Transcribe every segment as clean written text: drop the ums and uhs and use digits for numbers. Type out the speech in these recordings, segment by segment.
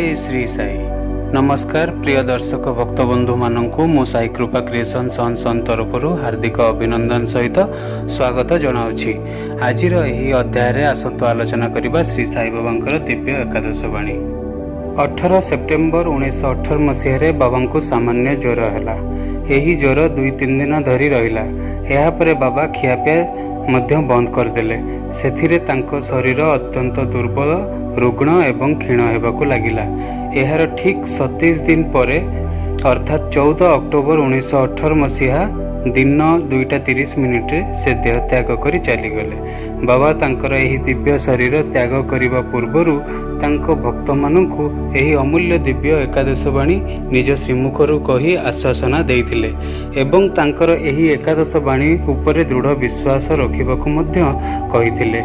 जय श्री साई। नमस्कार प्रिय दर्शक भक्त बंधु मानू मो साई कृपा क्रिएशन सन तरफ हार्दिक अभिनंदन सहित स्वागत जनाऊँगी। आज अध्याय आसतु आलोचना करबा श्री साई बाबा दिव्य एकादश बाणी। 18 सेप्टेम्बर 1918 मसीह बाबा को सामान्य ज्वर है। यही ज्वर 2-3 दिन धरी रहिला। यापर बाबा खियापिया मध्य बंद करदेले। सेथिरे तांको शरीर अत्यंत दुर्बल रुग्ण एवं क्षीण होगाकू लगिला। यार ठीक 27 दिन पर अर्थात 14 अक्टोबर 1918 मसीहा दिन 2:30 से देह त्याग कर चलीगले। बाबा तांकर एही दिव्य शरीर त्याग करने पूर्वर तांको भक्त मानू एही अमूल्य दिव्य एकादश बाणी निज श्रीमुखर कही आश्वासना देइथिले एवं तांकर एही एकादश बाणी उपरे दृढ़ विश्वास रखिबाकू मध्य कहिथिले।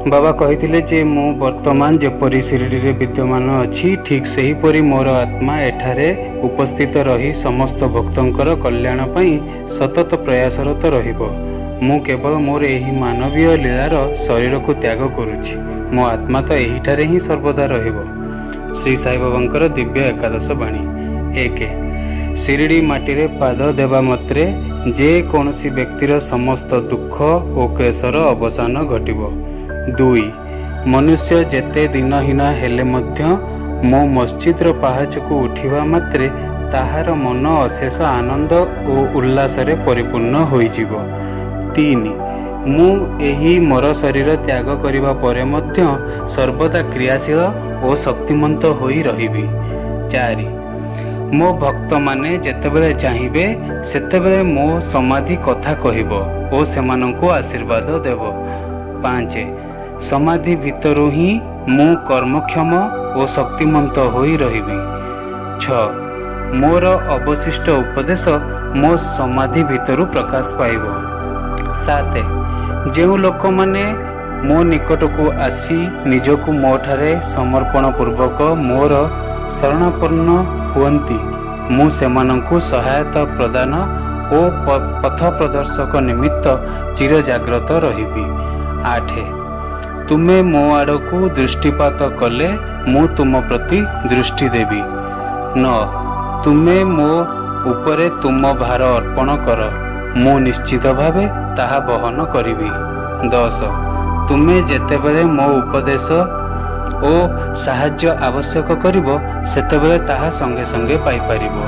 बाबा कहिथिले जे मु वर्तमान जेपरी शिरडी रे विद्यमान अछि ठीक सही परी मोर आत्मा एठारे उपस्थित रही समस्त भक्तंकर कल्याण पई सतत प्रयासरत रहिबो। मु केवल मोर एही मानवीय लीलार शरीर को त्याग करुछि। मो आत्मा तो एहिठारे ही सर्वदा रहिबो। श्री साई बाबांकर दिव्य एकादश बाणी। 1 शिरडी माटी रे पाद देवा मात्रे जे कोनोसी व्यक्तिर समस्त दुख और क्लेशर अवसान घटिबो। 2 मनुष्य जेते दिनहीन हेले मध्य मो मस्जिद रो पहाच को उठिबा मात्रे ताहार मन अशेष आनंद और उल्लास रे परिपूर्ण होई जिवो। 3 मु एही मोर शरीर त्याग करिबा परे मध्य सर्वदा क्रियाशील और शक्तिमंत होई रहिबी। 4 मो भक्त माने जेतेबेले चाहिबे सेतेबेले मो समाधि कथा कहिबो और सेमानंकु आशीर्वाद देबो। 5 समाधि भितरु ही मु कर्मक्षम और शक्तिमंत होई रहिबी। 6 मोर अवशिष्ट उपदेश मो समाधि भितरु प्रकाश पाइबो। 7 जेउ लोक माने मो निकट को आसी निजकु मोठारे समर्पण पूर्वक मोर शरणापन्न हुअंती मु सेमानंकु सहायता प्रदान और पथ प्रदर्शक निमित्त चिर जाग्रत रहिबी। 8 तुमे मो आड़कू दृष्टिपात कले मु तुम प्रति दृष्टि देवी। 9 तुमे मो उपरे तुम भार अर्पण कर मु निश्चित भावे ताहा बहन करिबी। 10 तुमे जेतेबेले मो उपदेश ओ साहाय्य आवश्यक करिबो सेतेबेले ताहा संगे संगे पाई परिबो।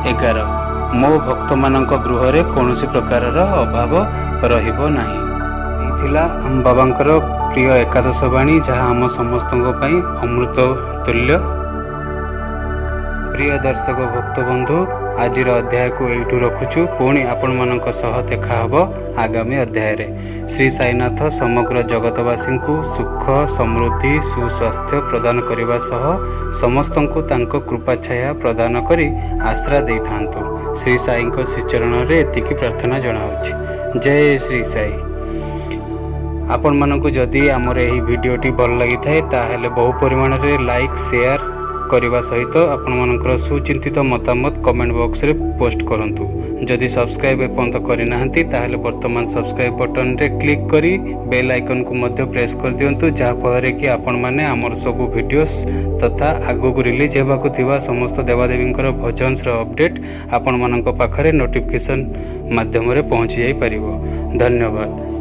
11 मो भक्त मानक गृह रे कोनोसी प्रकारर अभाव रहिबो नाही। थिला हम बाबांकर प्रिय एकादश बाणी जहाँ आम समस्त अमृत तुल्य। प्रिय दर्शक भक्त बंधु आज अध्याय को यू रखुचु। पुणी आपण मानक सह देखा हब आगामी अध्याय रे। श्री साईनाथ समग्र जगतवासी को सुख समृद्धि सुस्वास्थ्य प्रदान करने सह समस्त को कृपा छाया प्रदान करी आश्रा दे थांतु। श्री साई श्रीचरण रे एतिकी प्रार्थना जनाऊँ। जय श्री साई। आपण मानक जदि आमर यही वीडियोटी भल लगी थाए ताहेले बहु परिमाण रे लाइक शेयर करने सहित आपण मानकर सुचिंतित मतामत कमेंट बॉक्स रे पोस्ट करंतु। जदि सब्सक्राइब एपर्यंत करना ताहेले वर्तमान सब्सक्राइब बटन रे क्लिक करी बेल आइकन को मध्य प्रेस कर दियंतु जहाँ फल कि आपण माने आमर सब वीडियोस तथा आगो को रिलीज हेबाकु थिबा समस्त देवादेवींकर भजन्स रो अपडेट आपण मानक पाखरे नोटिफिकेशन माध्यम रे पहुंची जाई परिबो। धन्यवाद।